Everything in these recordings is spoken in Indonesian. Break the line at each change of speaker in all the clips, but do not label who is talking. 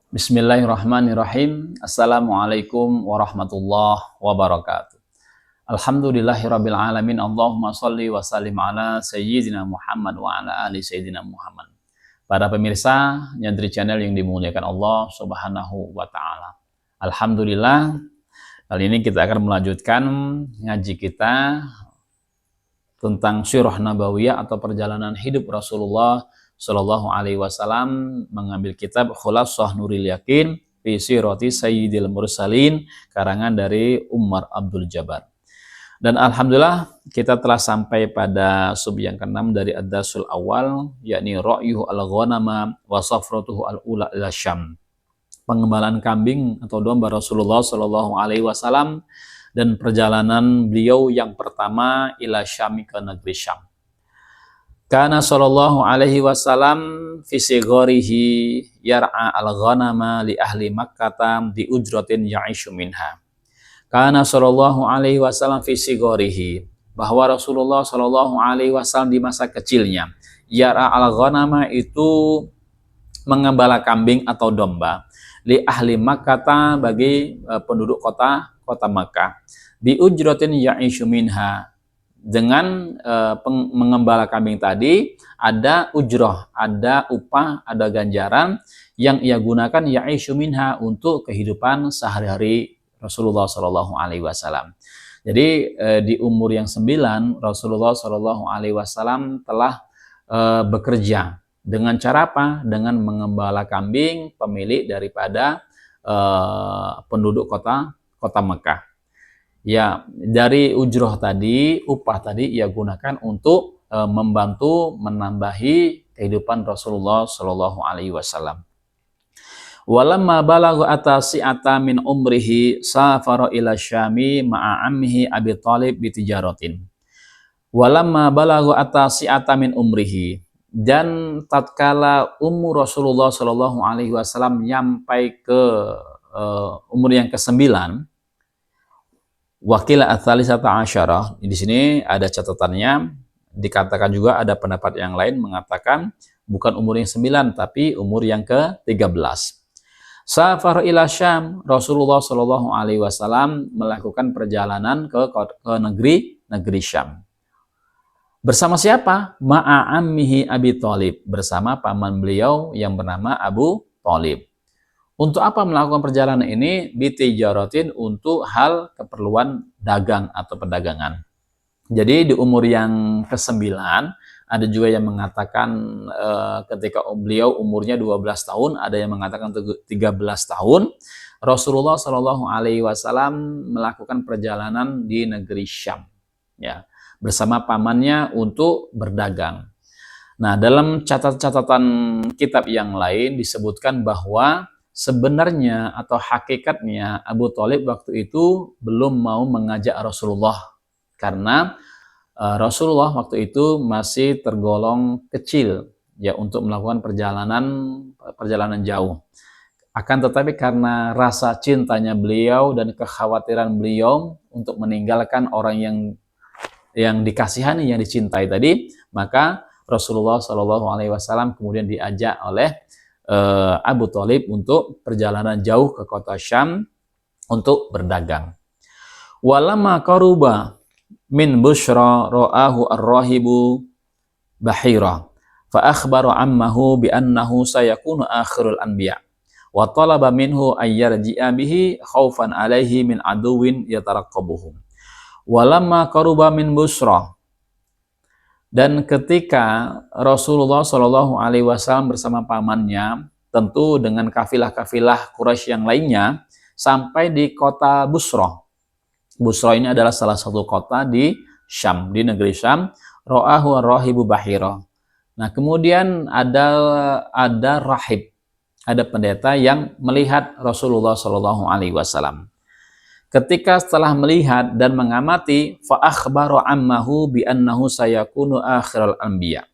Bismillahirrahmanirrahim. Assalamualaikum warahmatullahi wabarakatuh. Alhamdulillahirabbil alamin. Allahumma shalli wa sallim ala sayyidina Muhammad wa ala ali sayyidina Muhammad. Para pemirsa Nyadri Channel yang dimuliakan Allah Subhanahu wa taala. Alhamdulillah, kali ini kita akan melanjutkan ngaji kita tentang Sirah Nabawiyah atau perjalanan hidup Rasulullah Shallallahu Alaihi Wasallam, mengambil kitab Khulassah Nuril Yakin fi Sirati Sayyidil Mursalin karangan dari Umar Abdul Jabbar. Dan alhamdulillah kita telah sampai pada sub yang ke-6 dari Ad-Darsul Awal, yakni Ra'yuhu al-Ghanama wa Safratuhu al-Ula ila Syam. Pengembalaan kambing atau domba Rasulullah Shallallahu Alaihi Wasallam dan perjalanan beliau yang pertama ila Syam, ke negeri Syam. Kana sallallahu alaihi wasallam fi sigharihi yar'a al-ghanama li ahli Makkah bi ujratin ya'ishu minha. Kana sallallahu alaihi wasallam fi sigharihi, bahwa Rasulullah sallallahu alaihi wasallam di masa kecilnya, yar'a al-ghanama itu mengembala kambing atau domba, li ahli Makkah bagi penduduk kota Makkah, bi ujratin ya'ishu minha, dengan mengembala kambing tadi ada ujroh, ada upah, ada ganjaran yang ia gunakan ya'ishu minha untuk kehidupan sehari-hari Rasulullah Shallallahu Alaihi Wasallam. Jadi di umur yang 9 Rasulullah Shallallahu Alaihi Wasallam telah bekerja dengan cara apa? Dengan mengembala kambing pemilik daripada penduduk kota Mekah. Ya, dari ujroh tadi, upah tadi ia gunakan untuk membantu menambahi kehidupan Rasulullah Shallallahu Alaihi Wasallam. Walamma balagha atasi'ata min umrihi safara ila Syami ma'a ammihi Abi Thalib bi tijaratin. Walamma balagha atasi'ata min umrihi, dan tatkala umur Rasulullah Shallallahu Alaihi Wasallam nyampai ke umur yang ke-9, Wakil ats-tsalisata asyarah, di sini ada catatannya, dikatakan juga ada pendapat yang lain mengatakan bukan umur yang 9 tapi umur yang ke-13. Safar ila Syam, Rasulullah Shallallahu Alaihi Wasallam melakukan perjalanan ke negeri Syam. Bersama siapa? Ma'a ammihi Abi Thalib, bersama paman beliau yang bernama Abu Thalib. Untuk apa melakukan perjalanan ini? Bitijaratin, untuk hal keperluan dagang atau perdagangan. Jadi di umur yang ke-9, ada juga yang mengatakan ketika beliau umurnya 12 tahun, ada yang mengatakan 13 tahun, Rasulullah Shallallahu Alaihi Wasallam melakukan perjalanan di negeri Syam, ya, bersama pamannya untuk berdagang. Nah, dalam catatan kitab yang lain disebutkan bahwa sebenarnya atau hakikatnya Abu Thalib waktu itu belum mau mengajak Rasulullah, karena Rasulullah waktu itu masih tergolong kecil ya untuk melakukan perjalanan jauh. Akan tetapi karena rasa cintanya beliau dan kekhawatiran beliau untuk meninggalkan orang yang dikasihani, yang dicintai tadi, maka Rasulullah Shallallahu Alaihi Wasallam kemudian diajak oleh Abu Thalib untuk perjalanan jauh ke kota Syam untuk berdagang. Walamma qaruba min Bushra ra'ahu ar-rahibu Bahira fa akhbara ammahu bi annahu sayakunu akhirul anbiya wa talaba minhu ay yarji'a bihi khaufan alaihi min aduwin yataraqqabuhum. Walamma qaruba min Bushra, dan ketika Rasulullah Shallallahu Alaihi Wasallam bersama pamannya, tentu dengan kafilah-kafilah Quraisy yang lainnya, sampai di kota Busra. Busra ini adalah salah satu kota di Syam, di negeri Syam. Ra'ahu ar-rahibu Bahira. Nah, kemudian ada rahib, ada pendeta yang melihat Rasulullah Shallallahu Alaihi Wasallam. Ketika setelah melihat dan mengamati, fa akhbara ammahu bi annahu sayakunu akhirul anbiya,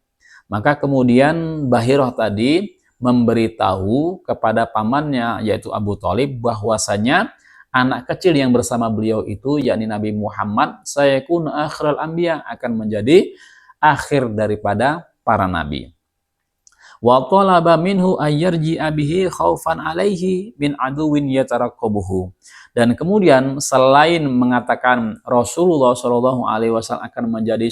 maka kemudian Bahirah tadi memberitahu kepada pamannya yaitu Abu Thalib bahwasanya anak kecil yang bersama beliau itu yakni Nabi Muhammad sayakunu akhirul anbiya, akan menjadi akhir daripada para nabi. Wa talaba minhu ayyarji'a bihi khaufan alaihi min aduwin yataraqabuhu. Dan kemudian selain mengatakan Rasulullah Shallallahu Alaihi Wasallam akan menjadi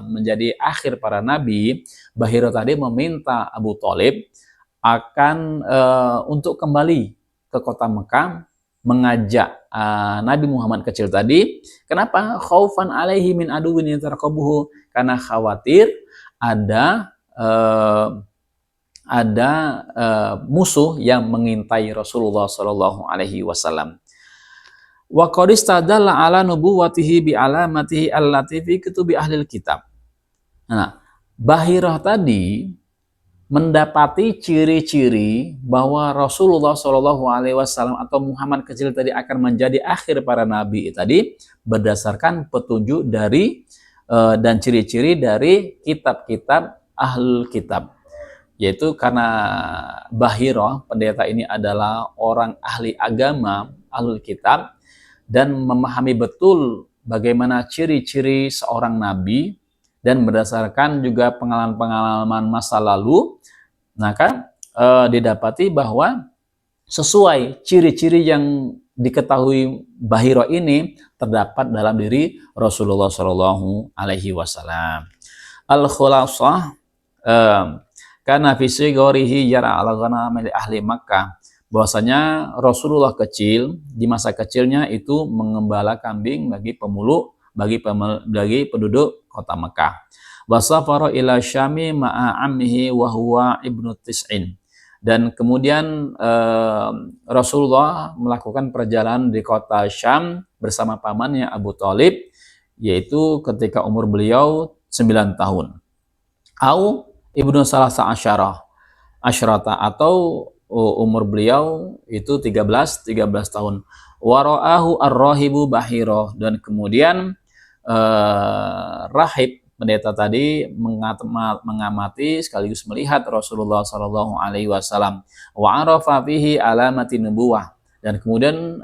menjadi akhir para nabi, Bahira tadi meminta Abu Thalib akan untuk kembali ke kota Mekah, mengajak Nabi Muhammad kecil tadi. Kenapa? Khaufan alaihi min aduwin yataraqabuhu, karena khawatir ada musuh yang mengintai Rasulullah Shallallahu Alaihi Wasallam. Wa qad istadalla ala nubuwwatihi bi alamatihi allati fi kutubi ahlil kitab. Nah, Bahirah tadi mendapati ciri-ciri bahwa Rasulullah Shallallahu Alaihi Wasallam atau Muhammad kecil tadi akan menjadi akhir para nabi tadi berdasarkan petunjuk dari dan ciri-ciri dari kitab-kitab ahlul kitab. Yaitu karena Bahirah, pendeta ini adalah orang ahli agama ahlul kitab dan memahami betul bagaimana ciri-ciri seorang nabi dan berdasarkan juga pengalaman-pengalaman masa lalu, maka didapati bahwa sesuai ciri-ciri yang diketahui Bahirah ini terdapat dalam diri Rasulullah Shallallahu Alaihi Wasallam. Al-Khulasah karena visi gorihi yara ala ghanamil ahli Makkah, bahwasanya Rasulullah kecil di masa kecilnya itu mengembala kambing bagi penduduk kota Mekah. Wasafara ila Syami ma'a ammihi wa huwa ibnu tis'in. Dan kemudian Rasulullah melakukan perjalanan di kota Syam bersama pamannya Abu Thalib, yaitu ketika umur beliau 9 tahun. Au ibnu salasa asyrata, atau umur beliau itu 13 tahun. Wara'ahu ar-rahibu Bahirah, dan kemudian rahib pendeta tadi mengamati sekaligus melihat Rasulullah Shallallahu Alaihi Wasallam. Wa arafa fihi alamati nubuwah, dan kemudian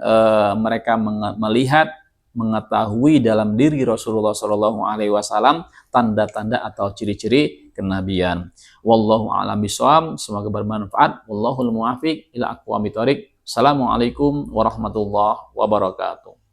mereka mengetahui dalam diri Rasulullah Shallallahu Alaihi Wasallam tanda-tanda atau ciri-ciri kenabian. Wallahu a'lam bishawab. Semoga bermanfaat. Wallahul muwaffiq ila aqwamit thoriq. Assalamualaikum warahmatullahi wabarakatuh.